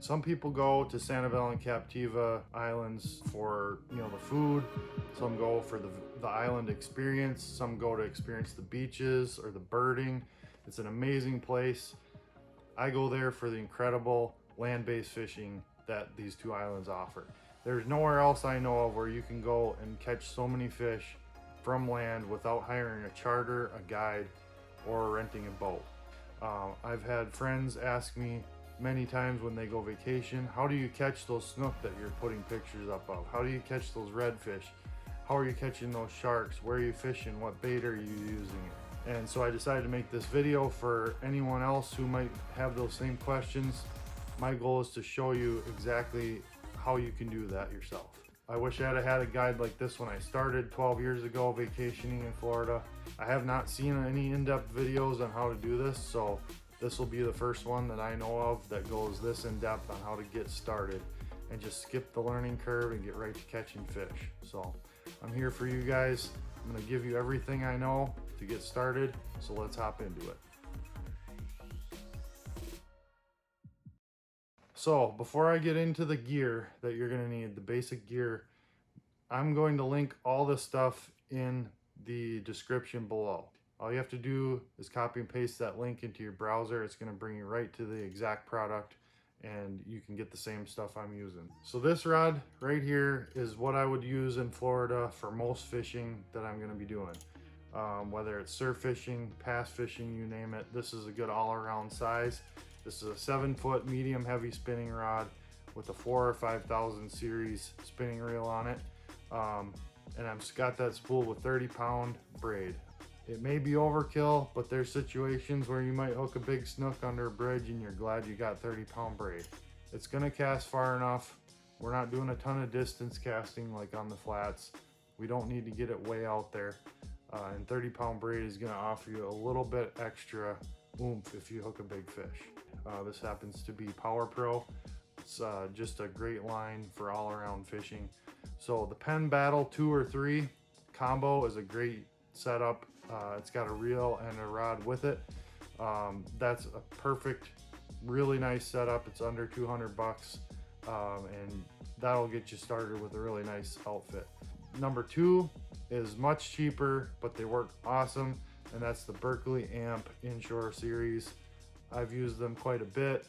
Some people go to Sanibel and Captiva Islands for, the food. Some go for the island experience. Some go to experience the beaches or the birding. It's an amazing place. I go there for the incredible land-based fishing that these two islands offer. There's nowhere else I know of where you can go and catch so many fish from land without hiring a charter, a guide, or renting a boat. I've had friends ask me many times when they go vacation, how do you catch those snook that you're putting pictures up of? How do you catch those redfish? How are you catching those sharks? Where are you fishing? What bait are you using? And so I decided to make this video for anyone else who might have those same questions. My goal is to show you exactly how you can do that yourself. I wish I had a guide like this when I started 12 years ago vacationing in Florida. I have not seen any in-depth videos on how to do this, so this will be the first one that I know of that goes this in-depth on how to get started and just skip the learning curve and get right to catching fish. So I'm here for you guys. I'm gonna give you everything I know to get started, so let's hop into it. So before I get into the gear that you're gonna need, the basic gear, I'm going to link all this stuff in the description below. All you have to do is copy and paste that link into your browser. It's gonna bring you right to the exact product and you can get the same stuff I'm using. So this rod right here is what I would use in Florida for most fishing that I'm gonna be doing. Whether it's surf fishing, pass fishing, you name it, this is a good all-around size. This is a 7-foot medium heavy spinning rod with a 4,000 or 5,000 series spinning reel on it. And I've got that spooled with 30-pound braid. It may be overkill, but there's situations where you might hook a big snook under a bridge and you're glad you got 30-pound braid. It's gonna cast far enough. We're not doing a ton of distance casting like on the flats. We don't need to get it way out there. And 30-pound braid is gonna offer you a little bit extra oomph if you hook a big fish. This happens to be Power Pro. It's just a great line for all-around fishing. So the Penn Battle 2 or 3 combo is a great setup. It's got a reel and a rod with it. That's a perfect, really nice setup. It's under 200 bucks, and that'll get you started with a really nice outfit. Number 2 is much cheaper, but they work awesome, and that's the Berkley Amp Inshore series. I've used them quite a bit,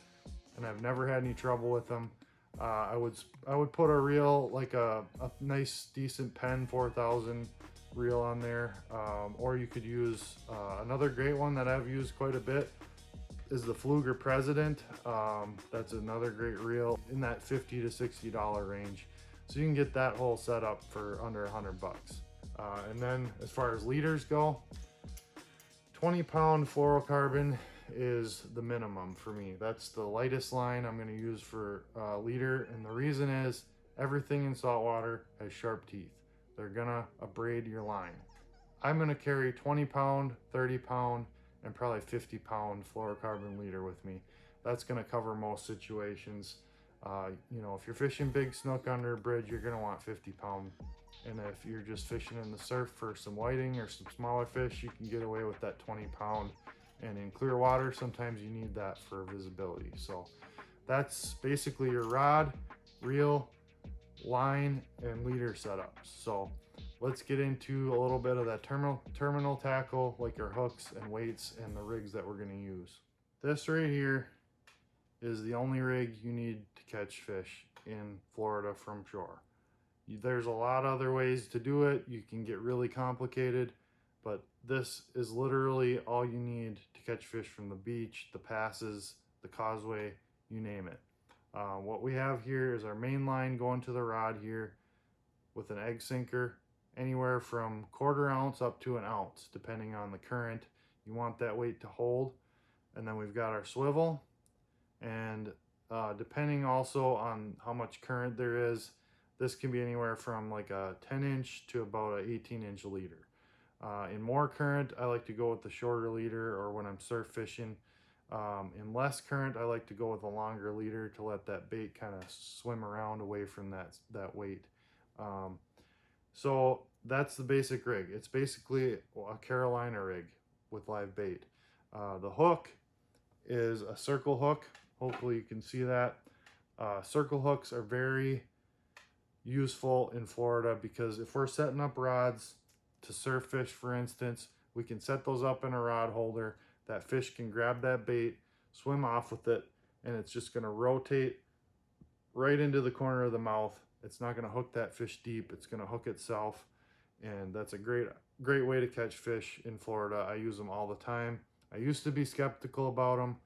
and I've never had any trouble with them. I would put a reel, like a nice decent Penn 4000 reel on there, or you could use another great one that I've used quite a bit is the Fluger President. That's another great reel in that $50 to $60 range, so you can get that whole setup for under 100 bucks. And then as far as leaders go, 20-pound fluorocarbon is the minimum for me. That's the lightest line I'm going to use for leader, and the reason is everything in saltwater has sharp teeth. They're gonna abrade your line. I'm gonna carry 20-pound, 30-pound, and probably 50-pound fluorocarbon leader with me. That's gonna cover most situations. If you're fishing big snook under a bridge, you're gonna want 50-pound. And if you're just fishing in the surf for some whiting or some smaller fish, you can get away with that 20-pound. And in clear water, sometimes you need that for visibility. So that's basically your rod, reel, line, and leader setups. So let's get into a little bit of that terminal tackle, like your hooks and weights and the rigs that we're going to use. This right here is the only rig you need to catch fish in Florida from shore. There's a lot of other ways to do it. You can get really complicated, but this is literally all you need to catch fish from the beach, the passes, the causeway, you name it. What we have here is our main line going to the rod here with an egg sinker, anywhere from 1/4 ounce up to 1 ounce, depending on the current you want that weight to hold. And then we've got our swivel, and depending also on how much current there is, this can be anywhere from like a 10-inch to about an 18-inch leader. In more current, I like to go with the shorter leader, or when I'm surf fishing. In less current, I like to go with a longer leader to let that bait kind of swim around away from that weight. So that's the basic rig. It's basically a Carolina rig with live bait. The hook is a circle hook. Hopefully you can see that. Circle hooks are very useful in Florida because if we're setting up rods to surf fish, for instance, we can set those up in a rod holder. That fish can grab that bait, swim off with it, and it's just going to rotate right into the corner of the mouth. It's not going to hook that fish deep. It's going to hook itself, and that's a great way to catch fish in Florida. I use them all the time. I used to be skeptical about them,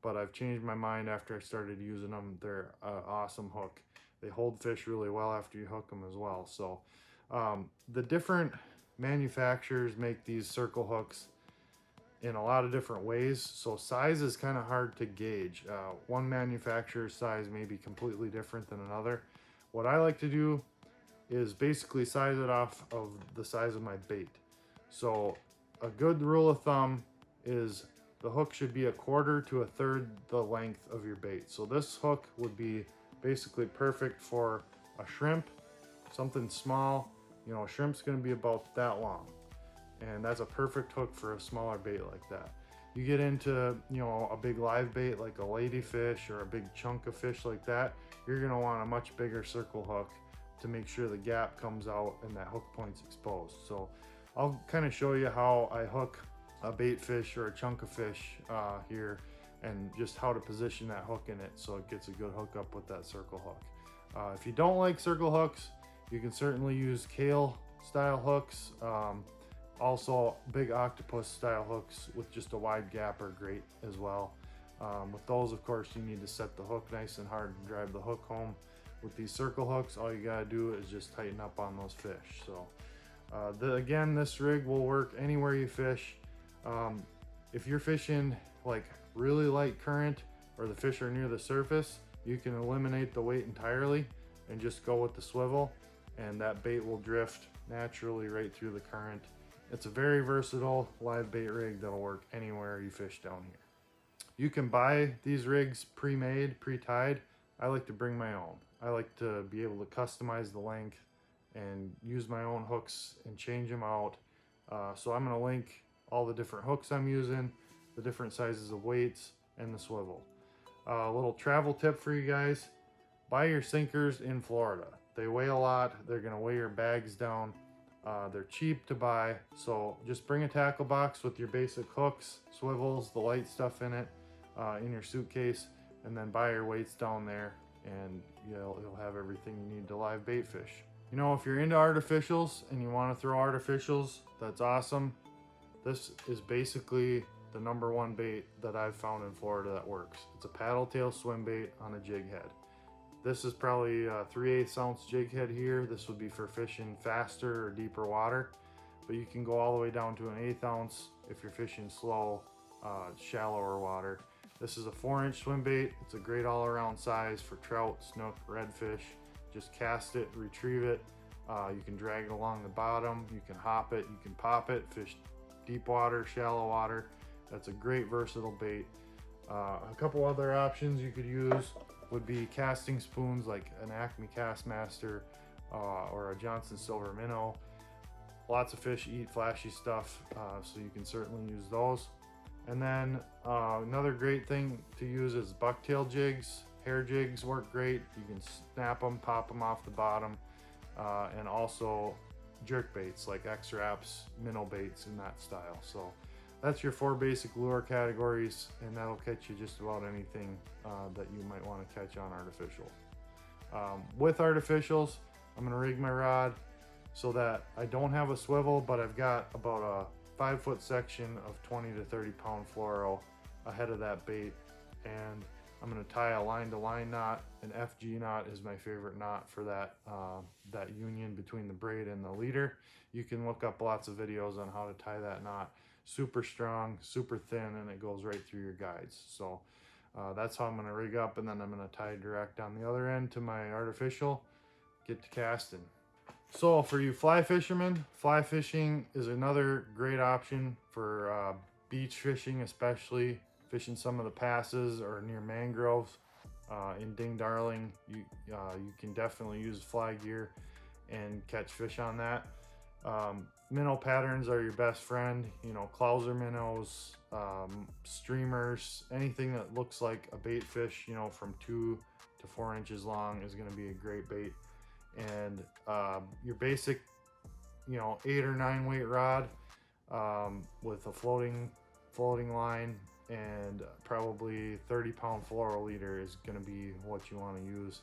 but I've changed my mind after I started using them. They're an awesome hook. They hold fish really well after you hook them as well. So the different manufacturers make these circle hooks in a lot of different ways. So size is kind of hard to gauge. One manufacturer's size may be completely different than another. What I like to do is basically size it off of the size of my bait. So a good rule of thumb is the hook should be 1/4 to 1/3 the length of your bait. So this hook would be basically perfect for a shrimp, something small. You know, a shrimp's going to be about that long, and that's a perfect hook for a smaller bait like that. You get into, you know, a big live bait like a ladyfish or a big chunk of fish like that, you're going to want a much bigger circle hook to make sure the gap comes out and that hook point's exposed. So I'll kind of show you how I hook a bait fish or a chunk of fish here, and just how to position that hook in it so it gets a good hookup with that circle hook. If you don't like circle hooks, you can certainly use Kale style hooks. Also, big octopus style hooks with just a wide gap are great as well. With those, of course, you need to set the hook nice and hard and drive the hook home. With these circle hooks, all you gotta do is just tighten up on those fish. So again, this rig will work anywhere you fish. If you're fishing like really light current or the fish are near the surface, you can eliminate the weight entirely and just go with the swivel, and that bait will drift naturally right through the current. It's a very versatile live bait rig that'll work anywhere you fish down here. You can buy these rigs pre-made, pre-tied. I like to bring my own. I like to be able to customize the length and use my own hooks and change them out. So I'm going to link all the different hooks I'm using, the different sizes of weights, and the swivel. A little travel tip for you guys: buy your sinkers in Florida. They weigh a lot. They're going to weigh your bags down. They're cheap to buy, so just bring a tackle box with your basic hooks, swivels, the light stuff in it, in your suitcase, and then buy your weights down there, and you'll have everything you need to live bait fish. You know, if you're into artificials and you want to throw artificials, that's awesome. This is basically the #1 bait that I've found in Florida that works. It's a paddle tail swim bait on a jig head. This is probably a 3/8 ounce jig head here. This would be for fishing faster or deeper water, but you can go all the way down to an 1/8 ounce if you're fishing slow, shallower water. This is a 4-inch swim bait. It's a great all-around size for trout, snook, redfish. Just cast it, retrieve it. You can drag it along the bottom. You can hop it, you can pop it, fish deep water, shallow water. That's a great versatile bait. A couple other options you could use would be casting spoons like an Acme Castmaster or a Johnson Silver Minnow. Lots of fish eat flashy stuff, so you can certainly use those. And then another great thing to use is bucktail jigs. Hair jigs work great. You can snap them, pop them off the bottom, and also jerk baits like X-Wraps, minnow baits in that style. So that's your 4 basic lure categories, and that'll catch you just about anything that you might want to catch on artificial. With artificials, I'm going to rig my rod so that I don't have a swivel, but I've got about a 5-foot section of 20 to 30 pound fluoro ahead of that bait, and I'm going to tie a line-to-line knot. An FG knot is my favorite knot for that that union between the braid and the leader. You can look up lots of videos on how to tie that knot. Super strong, super thin, and it goes right through your guides. So that's how I'm going to rig up, and then I'm going to tie direct on the other end to my artificial, get to casting. So for you fly fishermen, fly fishing is another great option for beach fishing, especially fishing some of the passes or near mangroves. In Ding Darling, you can definitely use fly gear and catch fish on that. Minnow patterns are your best friend. You know, clouser minnows, streamers, anything that looks like a bait fish, you know, from 2 to 4 inches long is going to be a great bait. And your basic, 8 or 9 weight rod with a floating line and probably 30-pound fluoro leader is going to be what you want to use.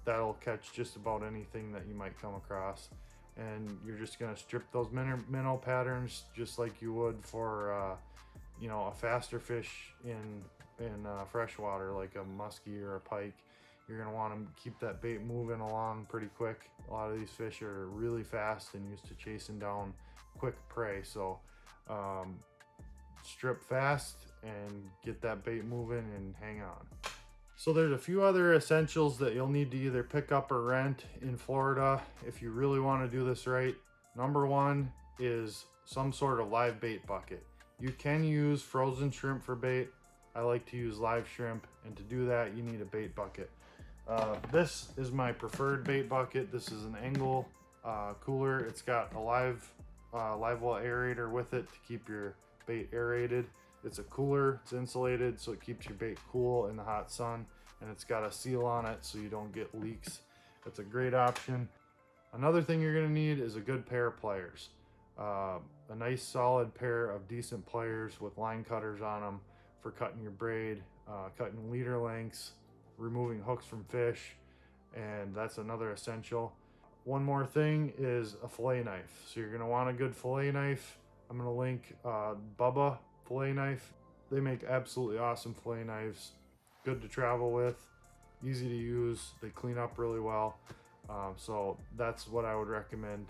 That'll catch just about anything that you might come across. And you're just going to strip those minnow patterns just like you would for a faster fish in freshwater, like a muskie or a pike. You're going to want to keep that bait moving along pretty quick. A lot of these fish are really fast and used to chasing down quick prey, so strip fast and get that bait moving and hang on. So there's a few other essentials that you'll need to either pick up or rent in Florida if you really want to do this right. Number one is some sort of live bait bucket. You can use frozen shrimp for bait. I like to use live shrimp, and to do that you need a bait bucket. This is my preferred bait bucket. This is an Engel cooler. It's got a live well aerator with it to keep your bait aerated. It's a cooler, it's insulated, so it keeps your bait cool in the hot sun, and it's got a seal on it so you don't get leaks. It's a great option. Another thing you're gonna need is a good pair of pliers. A nice solid pair of decent pliers with line cutters on them for cutting your braid, cutting leader lengths, removing hooks from fish, and that's another essential. One more thing is a fillet knife. So you're gonna want a good fillet knife. I'm gonna link Bubba fillet knife. They make absolutely awesome fillet knives, good to travel with, easy to use, they clean up really well. So that's what I would recommend,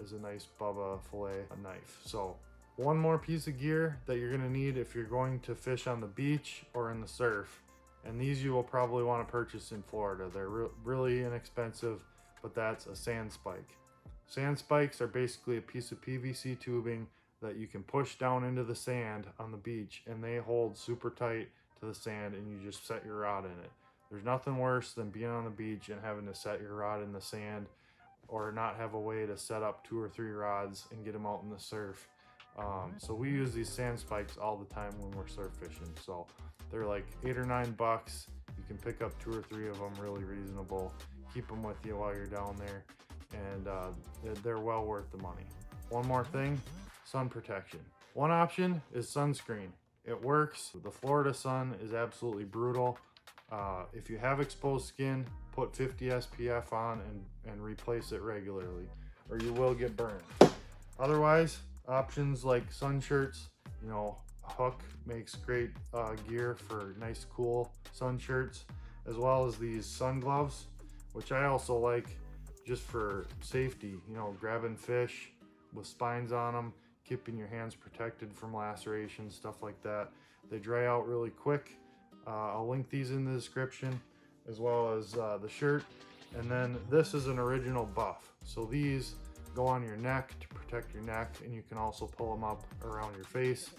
is a nice Bubba fillet knife. So one more piece of gear that you're gonna need if you're going to fish on the beach or in the surf, and these you will probably want to purchase in Florida. They're really inexpensive, but that's a sand spike. Sand spikes are basically a piece of PVC tubing that you can push down into the sand on the beach, and they hold super tight to the sand, and you just set your rod in it. There's nothing worse than being on the beach and having to set your rod in the sand, or not have a way to set up 2 or 3 rods and get them out in the surf. So we use these sand spikes all the time when we're surf fishing. So they're like $8 or $9. You can pick up 2 or 3 of them really reasonable. Keep them with you while you're down there, and they're well worth the money. One more thing, sun protection. One option is sunscreen. It works. The Florida sun is absolutely brutal. If you have exposed skin, put 50 SPF on and replace it regularly, or you will get burned. Otherwise, options like sun shirts, Hook makes great gear for nice cool sun shirts, as well as these sun gloves, which I also like just for safety, grabbing fish with spines on them, keeping your hands protected from lacerations, stuff like that. They dry out really quick. I'll link these in the description, as well as the shirt. And then this is an original buff. So these go on your neck to protect your neck, and you can also pull them up around your face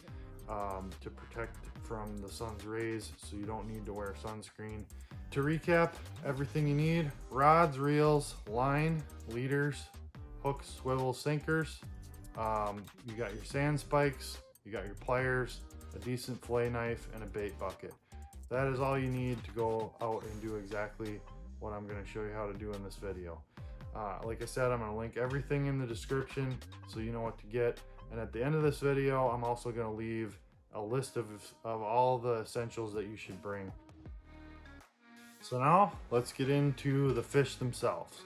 to protect from the sun's rays, so you don't need to wear sunscreen. To recap, everything you need: rods, reels, line, leaders, hooks, swivels, sinkers. You got your sand spikes, you got your pliers, a decent fillet knife, and a bait bucket. That is all you need to go out and do exactly what I'm going to show you how to do in this video. Like I said, I'm going to link everything in the description so you know what to get. And at the end of this video, I'm also going to leave a list of all the essentials that you should bring. So now let's get into the fish themselves.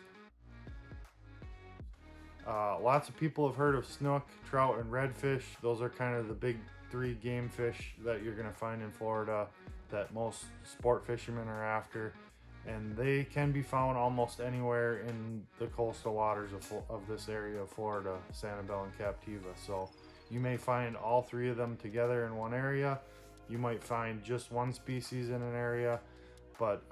Lots of people have heard of snook, trout, and redfish. Those are kind of the big 3 game fish that you're going to find in Florida that most sport fishermen are after, and they can be found almost anywhere in the coastal waters of this area of Florida, Sanibel and Captiva. So you may find all 3 of them together in one area. You might find just one species in an area, but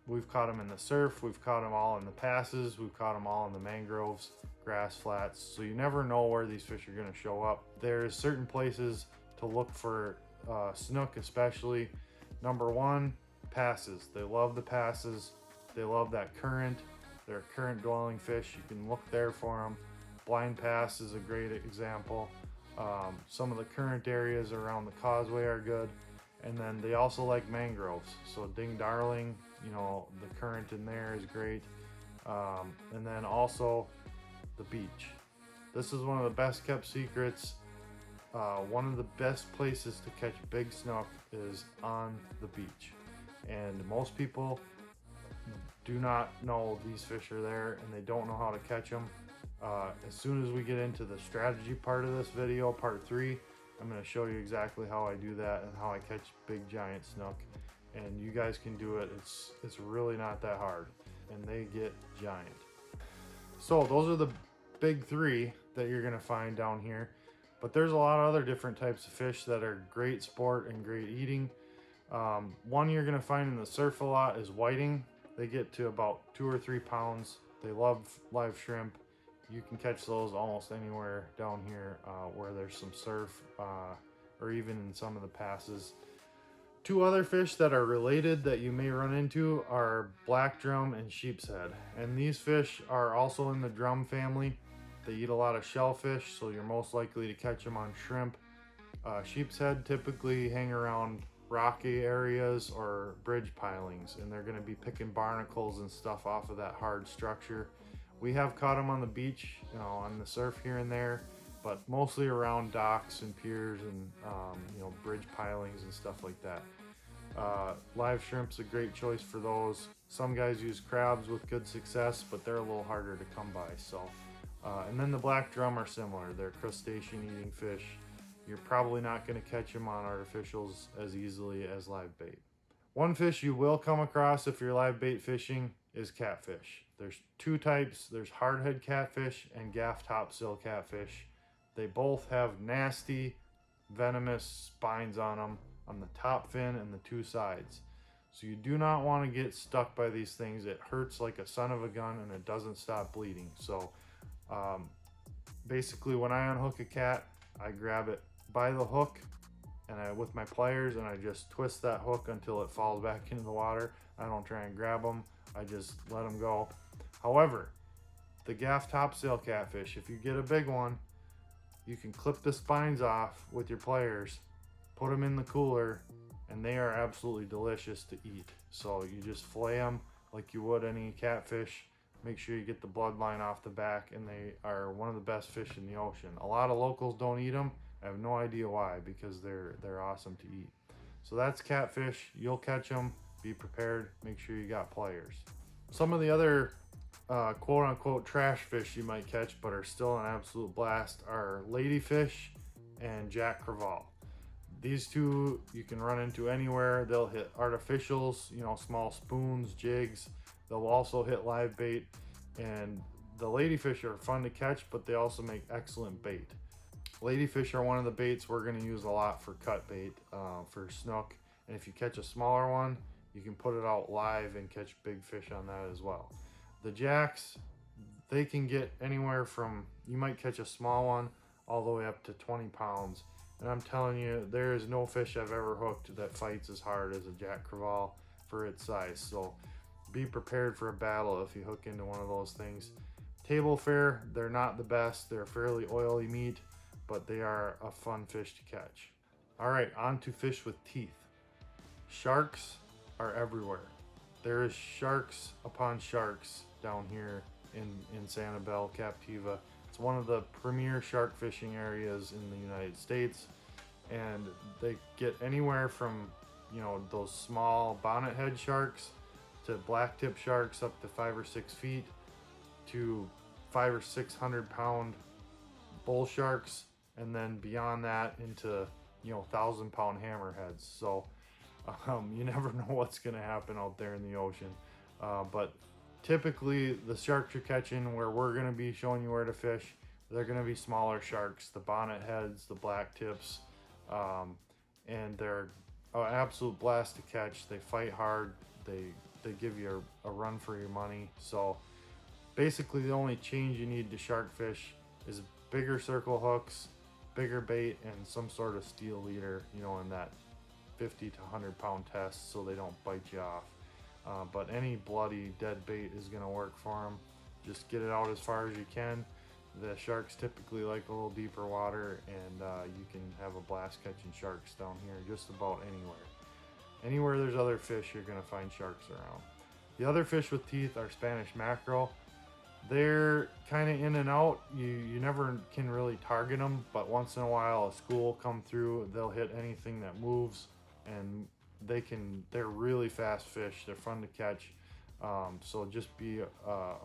we've caught them in the surf, we've caught them all in the passes, we've caught them all in the mangroves, grass flats, so you never know where these fish are going to show up. There's certain places to look for snook, especially. Number 1, passes. They love the passes. They love that current. They're a current dwelling fish. You can look there for them. Blind Pass is a great example. Some of the current areas around the causeway are good. And then they also like mangroves. So Ding Darling You know, the current in there is great. And then also the beach. This is one of the best kept secrets. One of the best places to catch big snook is on the beach. And most people do not know these fish are there, and they don't know how to catch them. As soon as we get into the strategy part of this video, part 3, I'm going to show you exactly how I do that and how I catch big giant snook. And you guys can do it. It's really not that hard, and they get giant. So those are the big 3 that you're going to find down here. But there's a lot of other different types of fish that are great sport and great eating. One you're going to find in the surf a lot is whiting. They get to about 2 or 3 pounds. They love live shrimp. You can catch those almost anywhere down here where there's some surf or even in some of the passes. 2 other fish that are related that you may run into are black drum and sheepshead. And these fish are also in the drum family. They eat a lot of shellfish, so you're most likely to catch them on shrimp. Sheepshead typically hang around rocky areas or bridge pilings, and they're going to be picking barnacles and stuff off of that hard structure. We have caught them on the beach, you know, on the surf here and there, but mostly around docks and piers and you know, bridge pilings and stuff like that. Live shrimp's a great choice for those. Some guys use crabs with good success, but they're a little harder to come by. So, and then the black drum are similar. They're crustacean eating fish. You're probably not going to catch them on artificials as easily as live bait. One fish you will come across if you're live bait fishing is catfish. There's 2 types. There's hardhead catfish and gaff topsail catfish. They both have nasty, venomous spines on them on the top fin and the 2 sides. So you do not want to get stuck by these things. It hurts like a son of a gun and it doesn't stop bleeding. So basically when I unhook a cat, I grab it by the hook and with my pliers, and I just twist that hook until it falls back into the water. I don't try and grab them. I just let them go. However, the gaff topsail catfish, if you get a big one, you can clip the spines off with your pliers, put them in the cooler, and they are absolutely delicious to eat. So you just fillet them like you would any catfish. Make sure you get the bloodline off the back, and they are one of the best fish in the ocean. A lot of locals don't eat them. I have no idea why, because they're awesome to eat. So that's catfish. You'll catch them. Be prepared. Make sure you got pliers. Some of the other quote-unquote trash fish you might catch but are still an absolute blast are ladyfish and jack crevalle. These 2 you can run into anywhere. They'll hit artificials, you know, small spoons, jigs. They'll also hit live bait, and the ladyfish are fun to catch, but they also make excellent bait. Ladyfish are one of the baits we're going to use a lot for cut bait for snook, and if you catch a smaller one, you can put it out live and catch big fish on that as well. The jacks, they can get anywhere from, you might catch a small one all the way up to 20 pounds. And I'm telling you, there is no fish I've ever hooked that fights as hard as a jack crevalle for its size. So be prepared for a battle if you hook into one of those things. Table fare, they're not the best. They're fairly oily meat, but they are a fun fish to catch. All right, on to fish with teeth. Sharks are everywhere. There is sharks upon sharks down here in Sanibel, Captiva. It's one of the premier shark fishing areas in the United States, and they get anywhere from, you know, those small bonnethead sharks to blacktip sharks up to 5 or 6 feet to 500 or 600 pound bull sharks, and then beyond that into, you know, 1,000-pound hammerheads. So you never know what's going to happen out there in the ocean, but typically the sharks you're catching where we're going to be showing you where to fish, they're going to be smaller sharks, the bonnetheads, the blacktips, and they're an absolute blast to catch. They fight hard. They give you a run for your money. So basically the only change you need to shark fish is bigger circle hooks, bigger bait, and some sort of steel leader, you know, in that 50 to 100 pound test so they don't bite you off. But any bloody dead bait is going to work for them. Just get it out as far as you can. The sharks typically like a little deeper water, and you can have a blast catching sharks down here just about anywhere. Anywhere there's other fish, you're going to find sharks around. The other fish with teeth are Spanish mackerel. They're kind of in and out. You never can really target them, but once in a while a school will come through, they'll hit anything that moves, and they're really fast fish. They're fun to catch. So just be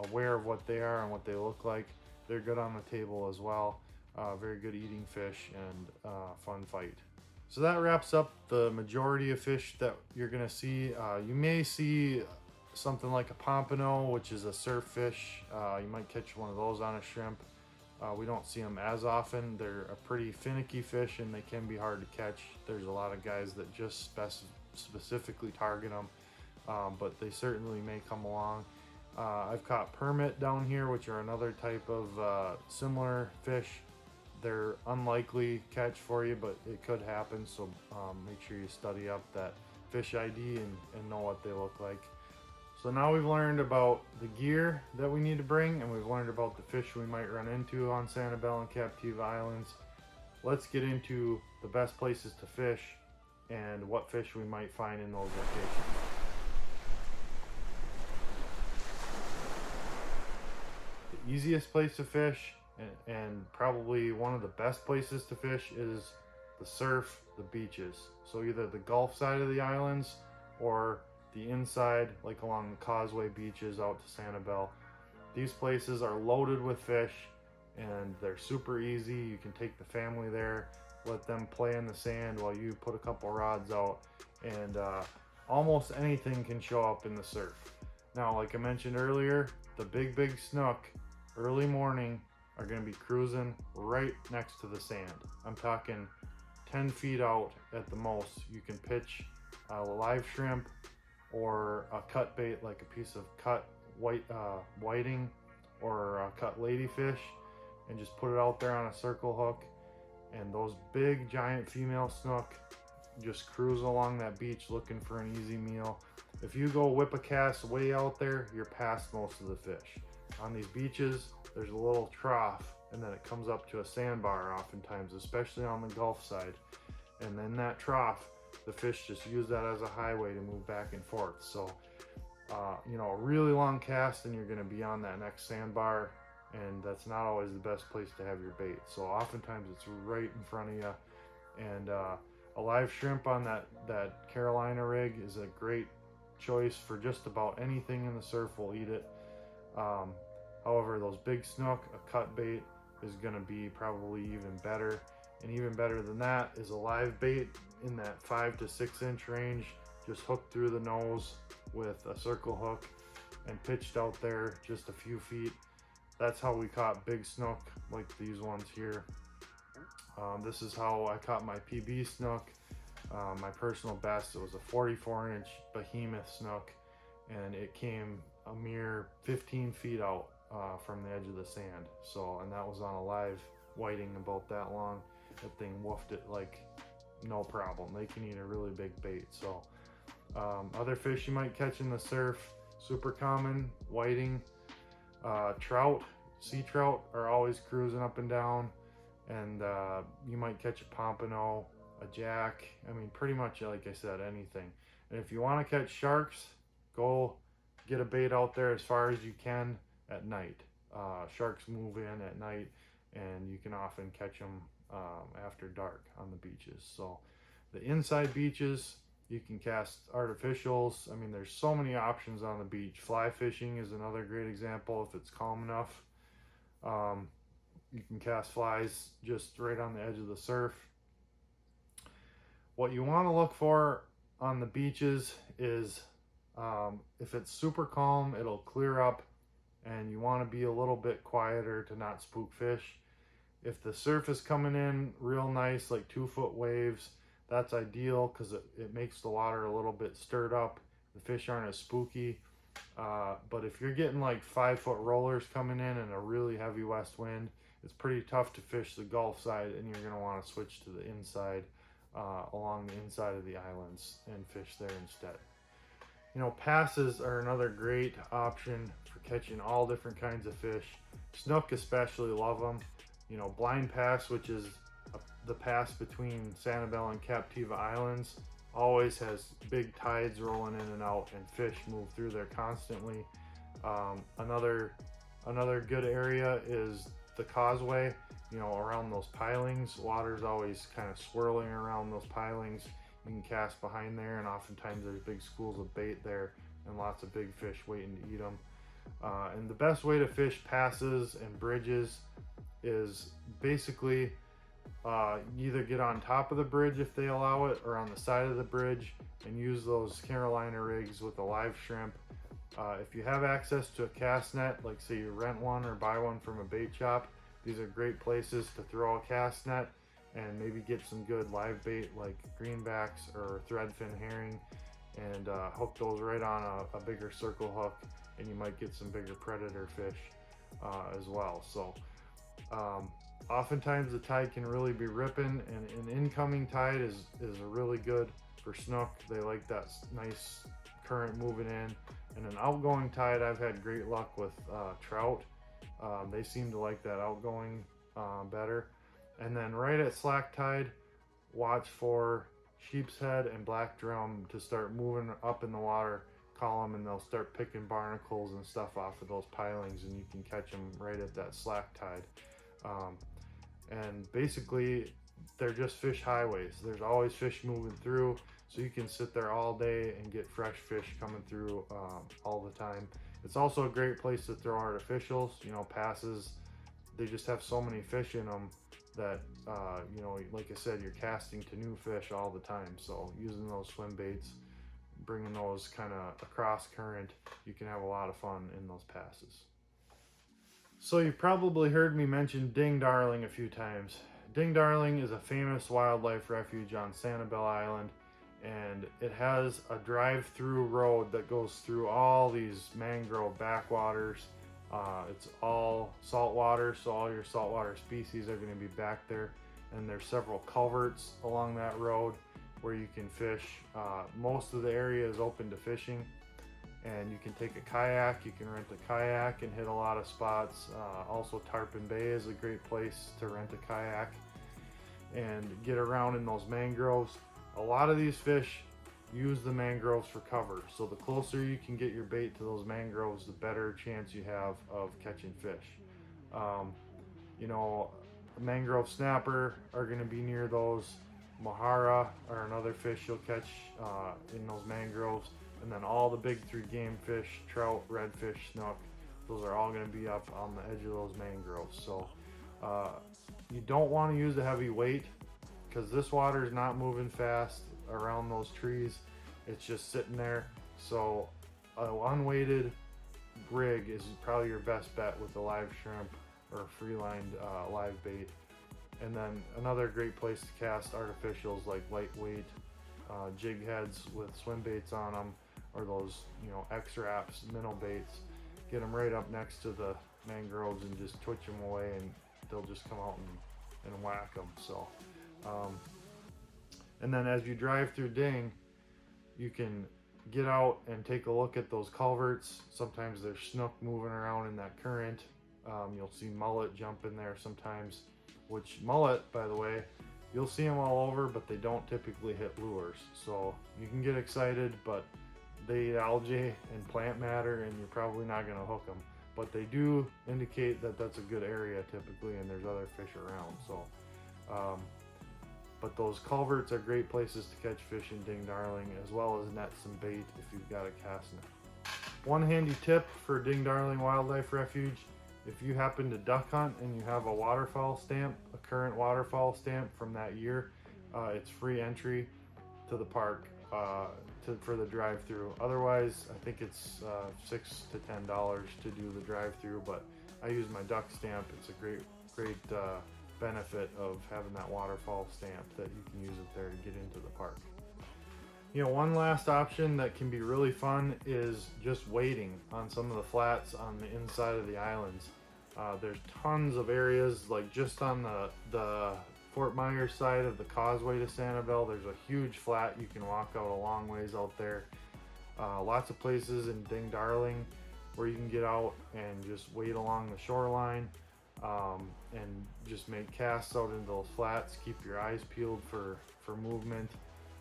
aware of what they are and what they look like. They're good on the table as well. Very good eating fish and fun fight. So that wraps up the majority of fish that you're gonna see. You may see something like a pompano, which is a surf fish. You might catch one of those on a shrimp. We don't see them as often. They're a pretty finicky fish and they can be hard to catch. There's a lot of guys that just specifically target them, but they certainly may come along. I've caught permit down here, which are another type of similar fish. They're unlikely catch for you, but it could happen, so make sure you study up that fish ID and know what they look like. So now we've learned about the gear that we need to bring, and we've learned about the fish we might run into on Sanibel and Captiva Islands. Let's get into the best places to fish and what fish we might find in those locations. The easiest place to fish and probably one of the best places to fish is the surf, the beaches. So either the Gulf side of the islands or the inside, like along the Causeway beaches out to Sanibel. These places are loaded with fish and they're super easy. You can take the family there, let them play in the sand while you put a couple rods out, and almost anything can show up in the surf. Now, like I mentioned earlier, the big snook early morning are going to be cruising right next to the sand. I'm talking 10 feet out at the most. You can pitch a live shrimp or a cut bait, like a piece of cut whiting or a cut ladyfish, and just put it out there on a circle hook, and those big giant female snook just cruise along that beach looking for an easy meal. If you go whip a cast way out there, you're past most of the fish. On these beaches, there's a little trough, and then it comes up to a sandbar oftentimes, especially on the Gulf side. And then that trough, the fish just use that as a highway to move back and forth. So, you know, a really long cast and you're gonna be on that next sandbar, and that's not always the best place to have your bait. So oftentimes it's right in front of you. And a live shrimp on that Carolina rig is a great choice for just about anything in the surf will eat it. However, those big snook, a cut bait is gonna be probably even better. And even better than that is a live bait in that 5 to 6 inch range, just hooked through the nose with a circle hook and pitched out there just a few feet. That's how we caught big snook like these ones here. This is how I caught my PB snook. My personal best, it was a 44-inch behemoth snook, and it came a mere 15 feet out from the edge of the sand. So, and that was on a live whiting about that long. That thing woofed it like no problem. They can eat a really big bait. So other fish you might catch in the surf, super common, whiting, trout, sea trout are always cruising up and down, and you might catch a pompano, a jack. I mean, pretty much, like I said, anything. And if you want to catch sharks, go get a bait out there as far as you can at night. Sharks move in at night, and you can often catch them after dark on the beaches. So the inside beaches, you can cast artificials. I mean, there's so many options on the beach. Fly fishing is another great example. If it's calm enough, you can cast flies just right on the edge of the surf. What you want to look for on the beaches is if it's super calm, it'll clear up, and you want to be a little bit quieter to not spook fish. If the surf is coming in real nice, like 2-foot waves, that's ideal because it makes the water a little bit stirred up. The fish aren't as spooky. But if you're getting like 5-foot rollers coming in and a really heavy west wind, it's pretty tough to fish the Gulf side, and you're going to want to switch to the inside, along the inside of the islands, and fish there instead. You know, passes are another great option for catching all different kinds of fish. Snook especially love them. You know, Blind Pass, which is the pass between Sanibel and Captiva Islands, always has big tides rolling in and out, and fish move through there constantly. Another good area is the causeway. You know, around those pilings, water's always kind of swirling around those pilings. You can cast behind there, and oftentimes there's big schools of bait there and lots of big fish waiting to eat them. And the best way to fish passes and bridges is basically either get on top of the bridge if they allow it, or on the side of the bridge, and use those Carolina rigs with a live shrimp. If you have access to a cast net, like say you rent one or buy one from a bait shop, these are great places to throw a cast net and maybe get some good live bait like greenbacks or threadfin herring, and hook those right on a bigger circle hook, and you might get some bigger predator fish as well. So oftentimes the tide can really be ripping, and an incoming tide is really good for snook. They like that nice current moving in. And an outgoing tide, I've had great luck with trout. They seem to like that outgoing better. And then right at slack tide, watch for sheepshead and black drum to start moving up in the water column, and they'll start picking barnacles and stuff off of those pilings, and you can catch them right at that slack tide. And basically they're just fish highways. There's always fish moving through, so you can sit there all day and get fresh fish coming through all the time. It's also a great place to throw artificials. You know, passes, they just have so many fish in them that you know, like I said, you're casting to new fish all the time. So using those swim baits, bringing those kind of across current, you can have a lot of fun in those passes. So you've probably heard me mention Ding Darling a few times. Ding Darling is a famous wildlife refuge on Sanibel Island, and it has a drive-through road that goes through all these mangrove backwaters. It's all saltwater, so all your saltwater species are going to be back there, and there's several culverts along that road where you can fish. Most of the area is open to fishing, and you can take a kayak. You can rent a kayak and hit a lot of spots. Also, Tarpon Bay is a great place to rent a kayak and get around in those mangroves. A lot of these fish use the mangroves for cover, so the closer you can get your bait to those mangroves, the better chance you have of catching fish. You know, mangrove snapper are going to be near those. Mahara are another fish you'll catch in those mangroves. And then all the big three game fish, trout, redfish, snook, those are all going to be up on the edge of those mangroves. So you don't want to use a heavy weight, because this water is not moving fast around those trees. It's just sitting there. So an unweighted rig is probably your best bet with a live shrimp or free-lined live bait. And then another great place to cast artificials like lightweight jig heads with swim baits on them, or those, you know, X-Wraps minnow baits. Get them right up next to the mangroves and just twitch them away, and they'll just come out and whack them. So and then as you drive through Ding, you can get out and take a look at those culverts. Sometimes there's snook moving around in that current. You'll see mullet jump in there sometimes, which mullet, by the way, you'll see them all over, but they don't typically hit lures. So you can get excited, but they eat algae and plant matter, and you're probably not going to hook them. But they do indicate that that's a good area typically, and there's other fish around. So but those culverts are great places to catch fish in Ding Darling, as well as net some bait if you've got a cast net. One handy tip for Ding Darling Wildlife Refuge: if you happen to duck hunt and you have a waterfowl stamp, a current waterfowl stamp from that year, it's free entry to the park for the drive-through. Otherwise, I think it's $6 to $10 to do the drive-through, but I use my duck stamp. It's a great benefit of having that waterfowl stamp, that you can use it there to get into the park. You know, one last option that can be really fun is just wading on some of the flats on the inside of the islands. There's tons of areas, like just on the Fort Myers side of the causeway to Sanibel, there's a huge flat. You can walk out a long ways out there. Lots of places in Ding Darling where you can get out and just wade along the shoreline and just make casts out into those flats. Keep your eyes peeled for movement.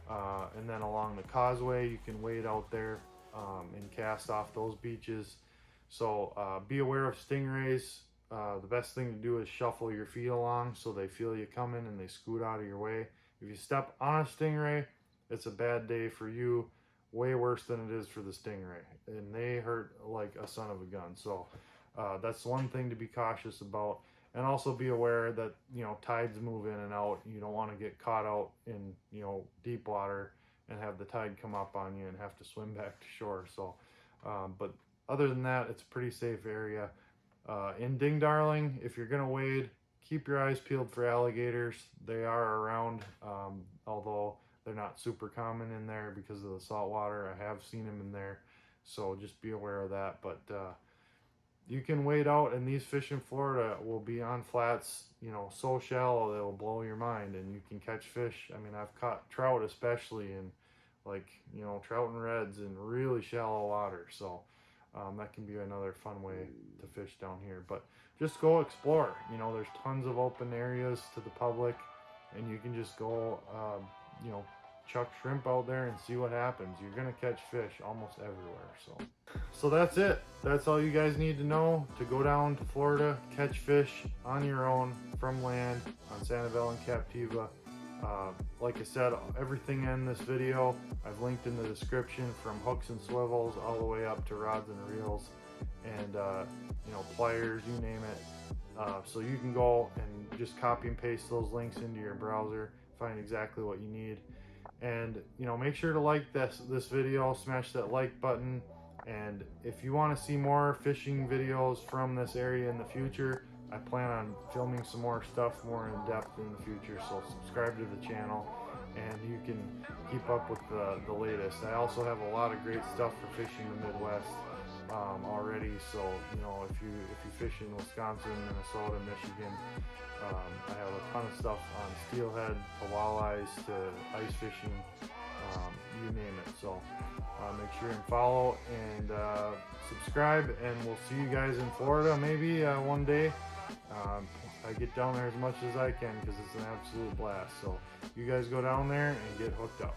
And then along the causeway, you can wade out there and cast off those beaches. So be aware of stingrays. The best thing to do is shuffle your feet along so they feel you coming and they scoot out of your way. If you step on a stingray, it's a bad day for you, way worse than it is for the stingray, and they hurt like a son of a gun. So that's one thing to be cautious about. And also be aware that, you know, tides move in and out. You don't want to get caught out in, you know, deep water and have the tide come up on you and have to swim back to shore. So, but other than that, it's a pretty safe area. In Ding Darling, if you're gonna wade, keep your eyes peeled for alligators. They are around, although they're not super common in there because of the salt water. I have seen them in there, so just be aware of that. But you can wade out, and these fish in Florida will be on flats, you know, so shallow they'll blow your mind, and you can catch fish. I mean, I've caught trout, especially in, like, you know, trout and reds in really shallow water. So that can be another fun way to fish down here. But just go explore. You know, there's tons of open areas to the public, and you can just go, you know, chuck shrimp out there and see what happens. You're gonna catch fish almost everywhere. So that's it. That's all you guys need to know to go down to Florida, catch fish on your own from land on Sanibel and Captiva. Like I said, everything in this video I've linked in the description, from hooks and swivels all the way up to rods and reels, and you know, pliers, you name it. So you can go and just copy and paste those links into your browser, find exactly what you need. And, you know, make sure to like this video, smash that like button. And if you want to see more fishing videos from this area in the future, I plan on filming some more stuff more in depth in the future. So subscribe to the channel and you can keep up with the latest. I also have a lot of great stuff for fishing the Midwest already. So, you know, if you fish in Wisconsin, Minnesota, Michigan, I have a ton of stuff on steelhead to walleyes to ice fishing, you name it. So make sure and follow and subscribe, and we'll see you guys in Florida maybe one day. I get down there as much as I can because it's an absolute blast. So you guys go down there and get hooked up.